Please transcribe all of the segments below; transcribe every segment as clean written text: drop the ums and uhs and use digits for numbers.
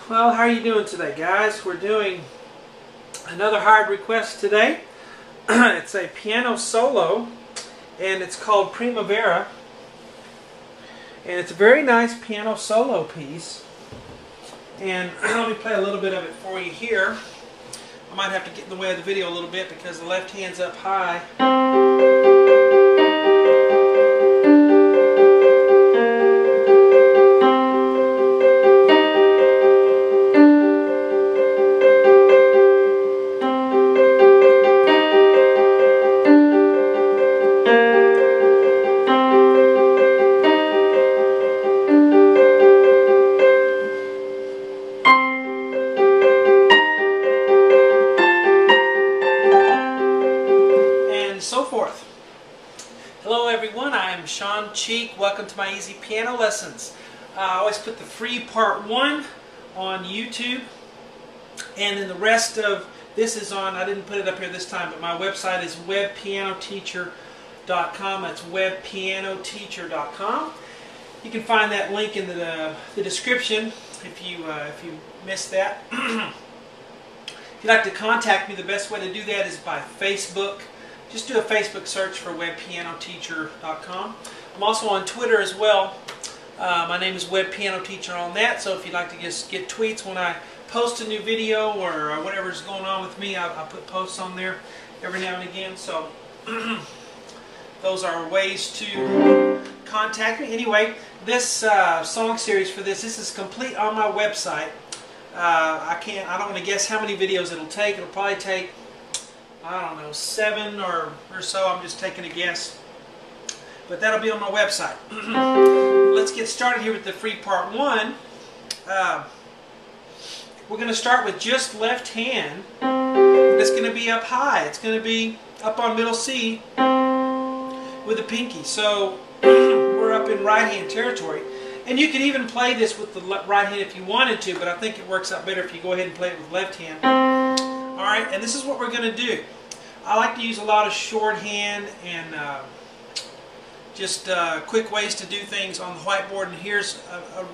Well, how are you doing today, guys? We're doing another hard request today. It's a piano solo, and it's called Primavera. And it's a very nice piano solo piece. And let me play a little bit of it for you here. I might have to get in the way of the video a little bit because the left hand's up high. So forth. Hello everyone, I am Shawn. Welcome to my easy piano lessons. I always put the free part 1 on YouTube, and then the rest of this is on, I didn't put it up here this time, but my website is webpianoteacher.com. That's webpianoteacher.com. You can find that link in the description if you missed that. If you'd like to contact me, the best way to do that is by Facebook. Just do a Facebook search for webpianoteacher.com. I'm also on Twitter as well. My name is webpianoteacher on that, so if you'd like to just get tweets when I post a new video or whatever's going on with me, I put posts on there every now and again. So those are ways to contact me. Anyway, this song series for this is complete on my website. I don't want to guess how many videos it'll take. It'll probably take, I don't know, 7 or so. I'm just taking a guess. But that'll be on my website. Let's get started here with the free part 1. We're going to start with just left hand. And it's going to be up high. It's going to be up on middle C with the pinky. So we're up in right hand territory. And you can even play this with the right hand if you wanted to, but I think it works out better if you go ahead and play it with left hand. Alright, and this is what we're going to do. I like to use a lot of shorthand and just quick ways to do things on the whiteboard, and here's a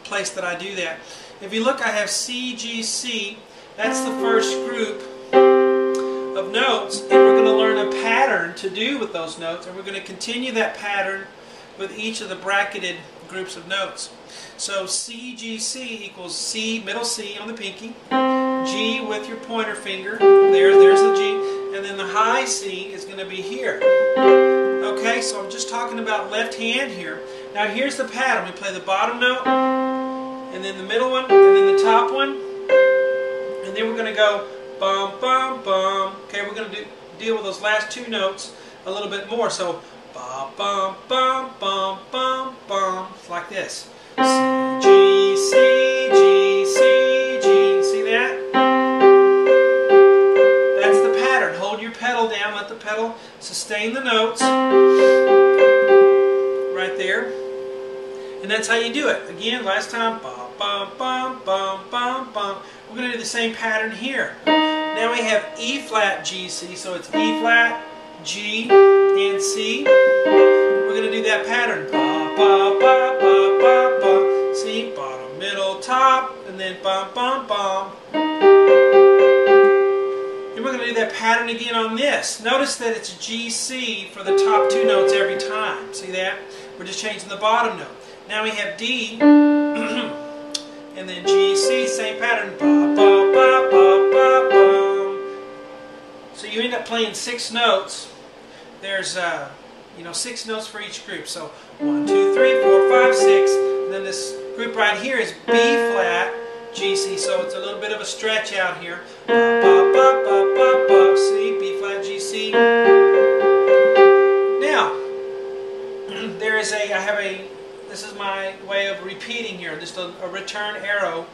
place that I do that. If you look, I have C, G, C. That's the first group of notes, and we're going to learn a pattern to do with those notes, and we're going to continue that pattern with each of the bracketed groups of notes. So C, G, C equals C, middle C on the pinky, G with your pointer finger, there's the G, and then the high C is going to be here. Okay, so I'm just talking about left hand here. Now here's the pattern. We play the bottom note, and then the middle one, and then the top one, and then we're going to go bum, bum, bum. Okay, we're going to deal with those last 2 notes a little bit more. So bum, bum, bum, bum, bum, bum. It's like this. C, G, C, G, C, G. See that? That's the pattern. Hold your pedal down. Let the pedal sustain the notes. Right there. And that's how you do it. Again, last time. Bum, bum, bum, bum, bum, bum. We're going to do the same pattern here. Now we have E flat, G, C. So it's E flat, G, and C. We're going to do that pattern. Ba, ba, ba, ba, ba, ba. See, bottom, middle, top, and then bum, bum, bum. And we're going to do that pattern again on this. Notice that it's G, C for the top 2 notes every time. See that? We're just changing the bottom note. Now we have D, and then G, C, same pattern. Ba, ba, ba, ba, ba, ba. So you end up playing 6 notes. There's 6 notes for each group. So 1, 2, 3, 4, 5, 6. And then this group right here is B flat, G, C. So it's a little bit of a stretch out here. Ba, ba, ba, ba, ba, ba. C, B flat, G, C. Now, this is my way of repeating here. Just a return arrow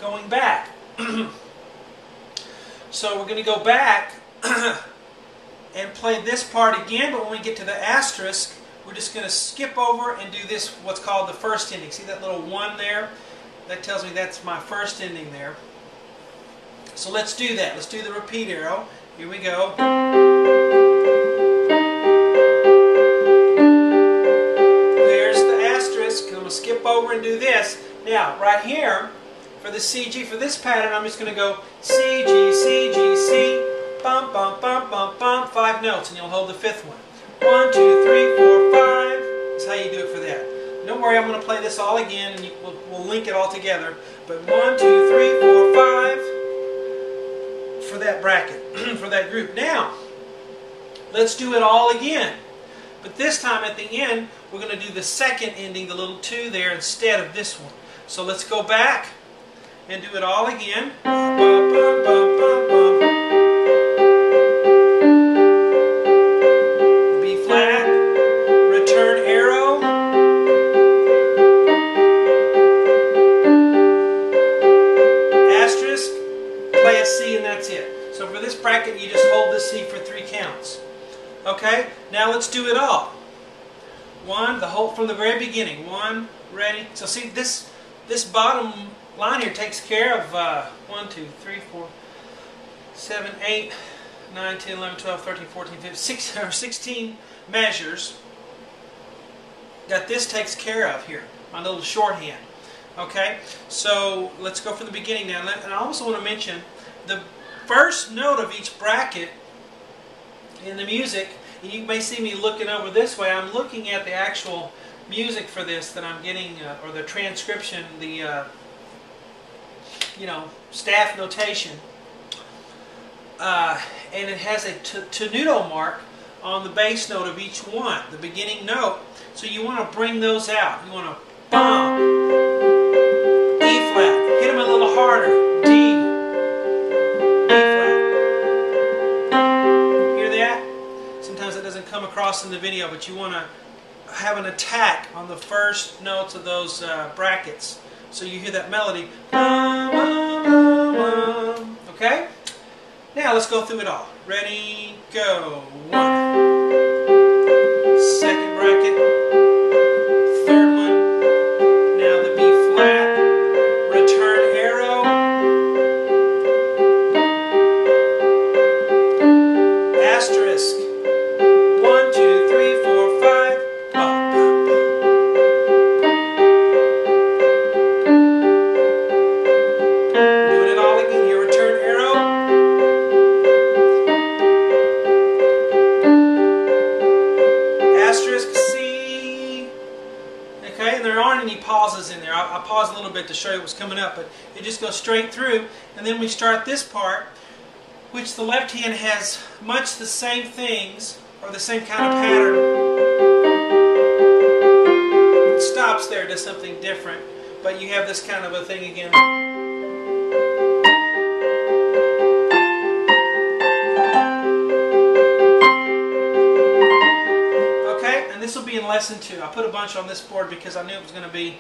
going back. So we're going to go back and play this part again, but when we get to the asterisk, we're just going to skip over and do this, what's called the first ending. See that little 1 there? That tells me that's my first ending there. So let's do that. Let's do the repeat arrow. Here we go. There's the asterisk. I'm going to skip over and do this. Now, right here, for the C, G. For this pattern, I'm just going to go C, G, C, G, C, bump, bump, bump, bump, bump, 5 notes, and you'll hold the 5th one. 1, 2, 3, 4, 5. That's how you do it for that. Don't worry, I'm going to play this all again, and we'll link it all together. But 1, 2, 3, 4, 5 for that bracket, for that group. Now, let's do it all again. But this time at the end, we're going to do the second ending, the little 2 there, instead of this one. So let's go back and do it all again. B flat, return arrow, asterisk, play a C, and that's it. So for this bracket, you just hold the C for 3 counts. Okay, now let's do it all. One, the whole from the very beginning. 1, ready. So see, this bottom line here takes care of 1, 2, 3, 4, 7, 8, 9, 10, 11, 12, 13, 14, 15, 16 measures that this takes care of here. My little shorthand. Okay, so let's go from the beginning now. And I also want to mention the first note of each bracket in the music, and you may see me looking over this way. I'm looking at the actual music for this that I'm getting, or the transcription, the staff notation, and it has a tenuto mark on the bass note of each one, the beginning note. So you want to bring those out. You want to bump, E flat, hit them a little harder, D. It doesn't come across in the video, but you want to have an attack on the first notes of those brackets, so you hear that melody. Okay, now let's go through it all. Ready, go. 1, second bracket, 3rd one, now the B flat, return arrow, asterisk, 1, 2, 3, 4, 5. Bump, bump. Doing it all again here. Return arrow. Asterisk C. Okay, and there aren't any pauses in there. I'll pause a little bit to show you what's coming up, but it just goes straight through. And then we start this part, which the left hand has much the same things, or the same kind of pattern. It stops there, does something different, but you have this kind of a thing again. Okay, and this will be in lesson 2. I put a bunch on this board because I knew it was going to be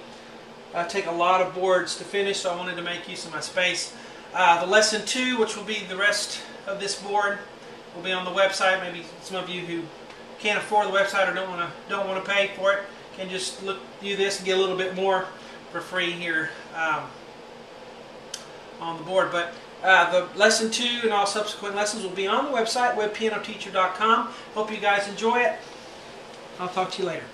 take a lot of boards to finish, so I wanted to make use of my space. The lesson 2, which will be the rest of this board, will be on the website. Maybe some of you who can't afford the website or don't want to pay for it can just view this and get a little bit more for free here on the board. But the lesson 2 and all subsequent lessons will be on the website, webpianoteacher.com. Hope you guys enjoy it. I'll talk to you later.